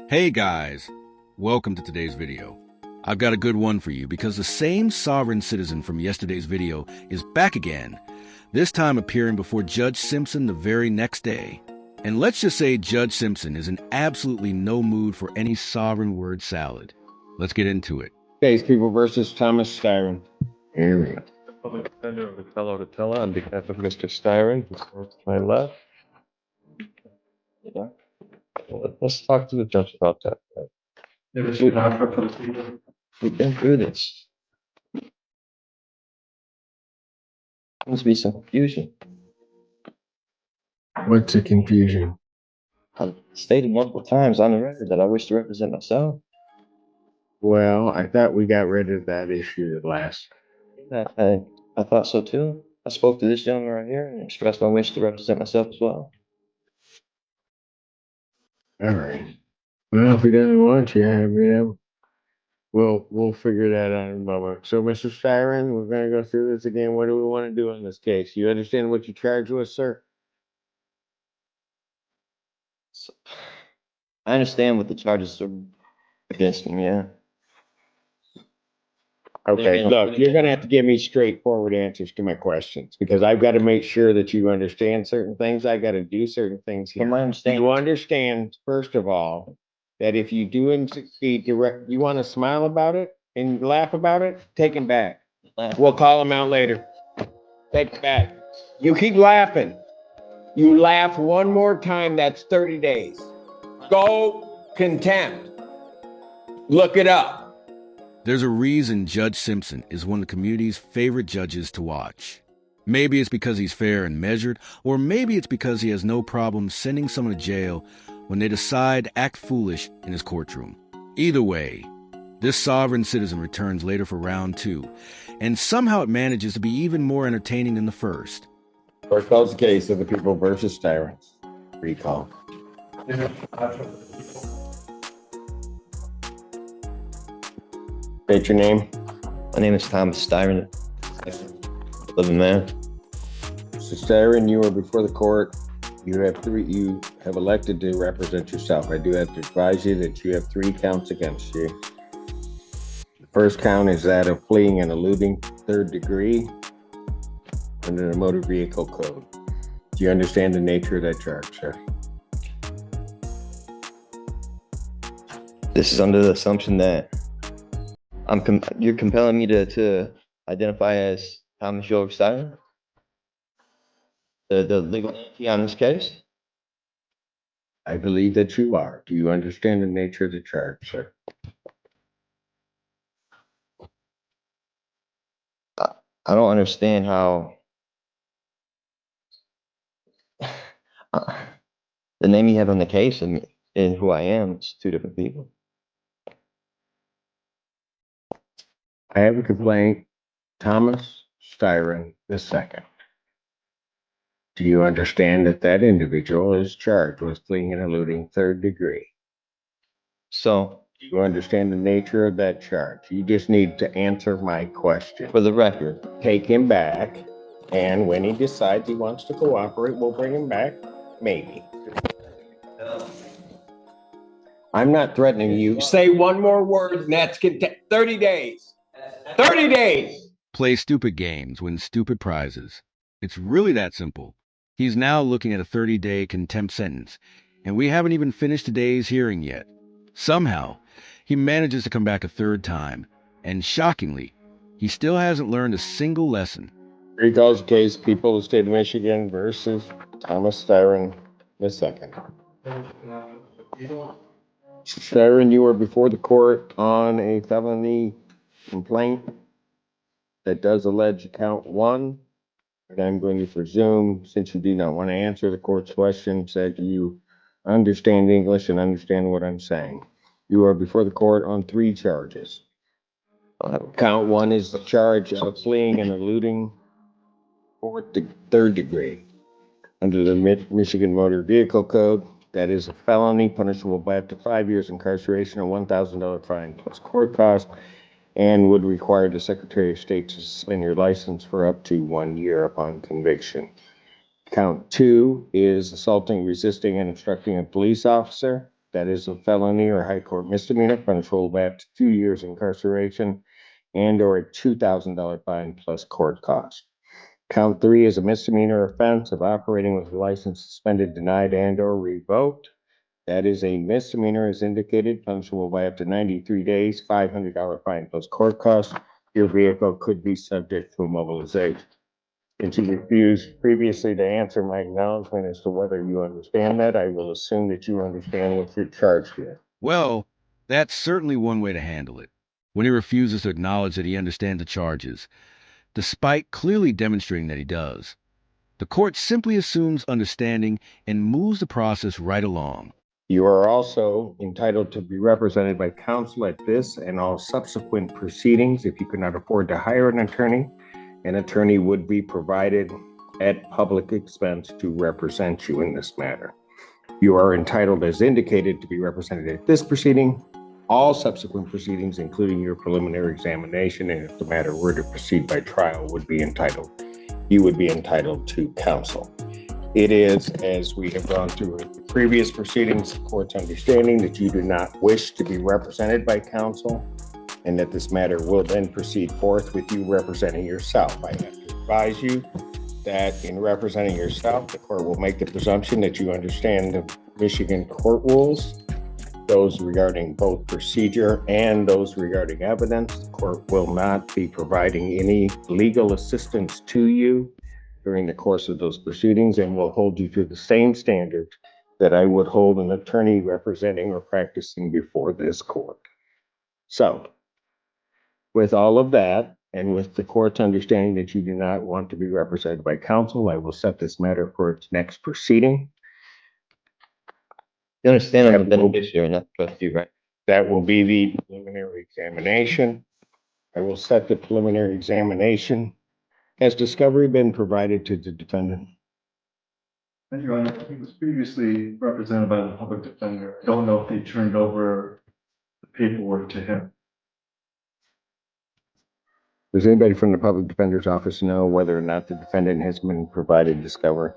Hey guys, welcome to today's video. I've got a good one for you because the same sovereign citizen from yesterday's video is back again, this time appearing before Judge Simpson the very next day. And let's just say Judge Simpson is in absolutely no mood for any sovereign word salad. Let's get into it. Case People versus Thomas Styron. Here we go. The public defender of the fellow to tell on behalf of Mr. Styron, who's to my left. Yeah. Let's talk to the judge about that. We've been through this. Must be some confusion. What's the confusion? I've stated multiple times on the record that I wish to represent myself. Well, I thought we got rid of that issue at last. I thought so too. I spoke to this gentleman right here and expressed my wish to represent myself as well. All right. Well, if he doesn't want you, we'll figure that out in a moment. So, Mr. Styron, we're gonna go through this again. What do we want to do in this case? You understand what you charged with, sir? So, I understand what the charges are against me, yeah. Okay, look, you're gonna have to give me straightforward answers to my questions because I've got to make sure that you understand certain things. I got to do certain things here. From my understanding, You understand, first of all, that if you do and succeed, you want to smile about it and laugh about it, take him back. We'll call him out later. Take him back. You keep laughing. You laugh one more time, that's 30 days. Go contempt. Look it up. There's a reason Judge Simpson is one of the community's favorite judges to watch. Maybe it's because he's fair and measured, or maybe it's because he has no problem sending someone to jail when they decide to act foolish in his courtroom. Either way, this sovereign citizen returns later for round 2, and somehow it manages to be even more entertaining than the first. First calls the case of the people versus tyrants. Recall. State your name. my name is Thomas Styron, living man. Mr. Styron, you are before the court. You have elected to represent yourself. I do have to advise you that you have 3 counts against you. The first count is that of fleeing and eluding 3rd degree under the Motor Vehicle Code. Do you understand the nature of that charge, sir? This is under the assumption that you're compelling me to identify as Thomas York Styron, the legal entity on this case. I believe that you are. Do you understand the nature of the charge, sir? I don't understand how the name you have on the case and who I am is 2 different people. I have a complaint, Thomas Styron II. Do you understand that that individual is charged with fleeing and eluding 3rd degree? So, Do you understand the nature of that charge? You just need to answer my question. for the record, Take him back, and when he decides he wants to cooperate, we'll bring him back. Maybe. I'm not threatening you. Say one more word, and that's 30 days. 30 days! Play stupid games, win stupid prizes. It's really that simple. He's now looking at a 30-day contempt sentence, and we haven't even finished today's hearing yet. Somehow, he manages to come back a 3rd time, and shockingly, he still hasn't learned a single lesson. Recalls case, people of the state of Michigan versus Thomas Styron II. Styron, you are before the court on a felony complaint that does allege count 1. And I'm going to presume, since you do not want to answer the court's questions, that you understand English and understand what I'm saying. You are before the court on 3 charges. Count 1 is the charge of fleeing and eluding 3rd degree. Under the Michigan Motor Vehicle Code, that is a felony punishable by up to 5 years incarceration or $1,000 fine plus court costs, and would require the Secretary of State to suspend your license for up to 1 year upon conviction. Count 2 is assaulting, resisting, and obstructing a police officer. That is a felony or high court misdemeanor, punishable by up to 2 years incarceration and or a $2,000 fine plus court costs. Count 3 is a misdemeanor offense of operating with a license suspended, denied, and or revoked. That is a misdemeanor as indicated, punishable by up to 93 days, $500 fine plus court costs. Your vehicle could be subject to immobilization. Since you refused previously to answer my acknowledgement as to whether you understand that, I will assume that you understand what you're charged with. Well, that's certainly one way to handle it. When he refuses to acknowledge that he understands the charges, despite clearly demonstrating that he does, the court simply assumes understanding and moves the process right along. You are also entitled to be represented by counsel at this and all subsequent proceedings. If you cannot afford to hire an attorney would be provided at public expense to represent you in this matter. You are entitled, as indicated, to be represented at this proceeding, all subsequent proceedings, including your preliminary examination, and if the matter were to proceed by trial, you would be entitled to counsel. It is, as we have gone through in previous proceedings, the court's understanding that you do not wish to be represented by counsel, and that this matter will then proceed forth with you representing yourself. I have to advise you that in representing yourself, the court will make the presumption that you understand the Michigan court rules, those regarding both procedure and those regarding evidence. The court will not be providing any legal assistance to you during the course of those proceedings and will hold you to the same standard that I would hold an attorney representing or practicing before this court. So, with all of that, and with the court's understanding that you do not want to be represented by counsel, I will set this matter for its next proceeding. You understand I'm a beneficiary, not the trustee, right? That will be the preliminary examination. I will set the preliminary examination. Has discovery been provided to the defendant? Thank you, Your Honor. He was previously represented by the public defender. I don't know if they turned over the paperwork to him. Does anybody from the public defender's office know whether or not the defendant has been provided discovery?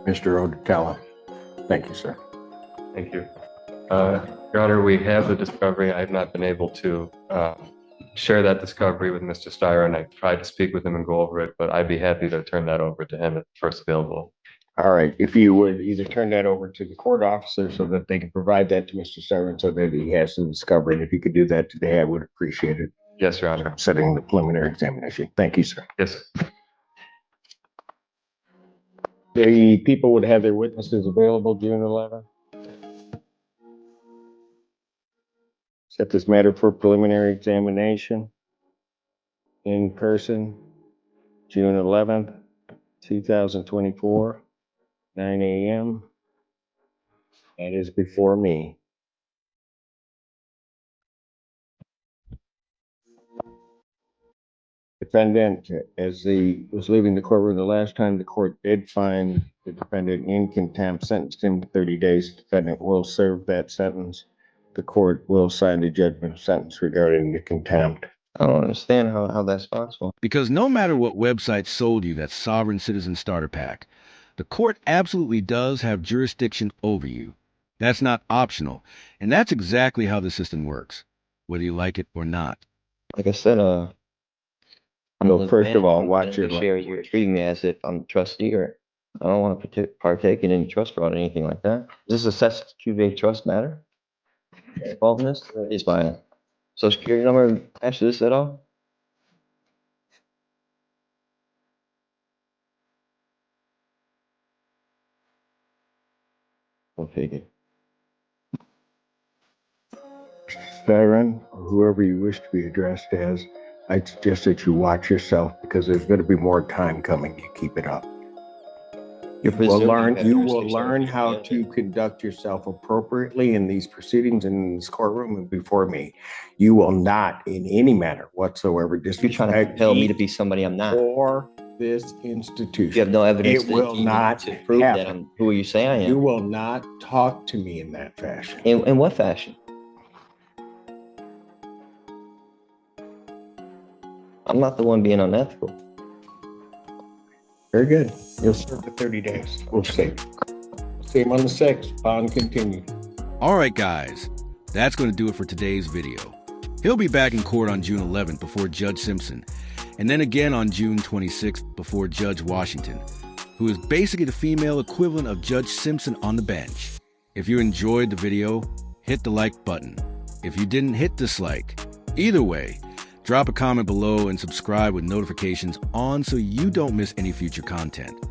Mr. Odetella. Thank you, sir. Thank you. Your Honor, we have the discovery. I've not been able to share that discovery with Mr. Steyer, and I tried to speak with him and go over it, but I'd be happy to turn that over to him at first available. All right. If you would either turn that over to the court officer so that they can provide that to Mr. Steyer so that he has the discovery. And if you could do that today, I would appreciate it. Yes, Your Honor. Setting the preliminary examination. Thank you, sir. Yes. The people would have their witnesses available June 11th. Set this matter for preliminary examination in person, June 11th, 2024, 9 a.m. That is before me. Defendant, as he was leaving the courtroom the last time, the court did find the defendant in contempt, sentenced him to 30 days. Defendant will serve that sentence. The court will sign the judgment of sentence regarding the contempt. I don't understand how that's possible. Because no matter what website sold you that Sovereign Citizen Starter Pack, the court absolutely does have jurisdiction over you. That's not optional, and that's exactly how the system works, whether you like it or not. Like I said, Well, first of all, watch your beneficiary. You're treating me as if I'm a trustee, or I don't want to partake in any trust fraud or anything like that. Is this a cess trust matter? Involved in this? Is my social security number attached to this at all? I'll take it. Siren, or whoever you wish to be addressed as, I suggest that you watch yourself because there's going to be more time coming. You keep it up. You will learn how to conduct yourself appropriately in these proceedings in this courtroom and before me. You will not, in any manner whatsoever, You're trying to compel me to be somebody I'm not. Or this institution. You have no evidence It will not to prove happen. that I'm who you say I am. You will not talk to me in that fashion. In what fashion? I'm not the one being unethical. Very good. You'll serve the 30 days. We'll see. Same on the 6th, bond continued. All right, guys, that's going to do it for today's video. He'll be back in court on June 11th before Judge Simpson, and then again on June 26th before Judge Washington, who is basically the female equivalent of Judge Simpson on the bench. If you enjoyed the video, hit the like button. If you didn't, hit dislike. Either way, drop a comment below and subscribe with notifications on so you don't miss any future content.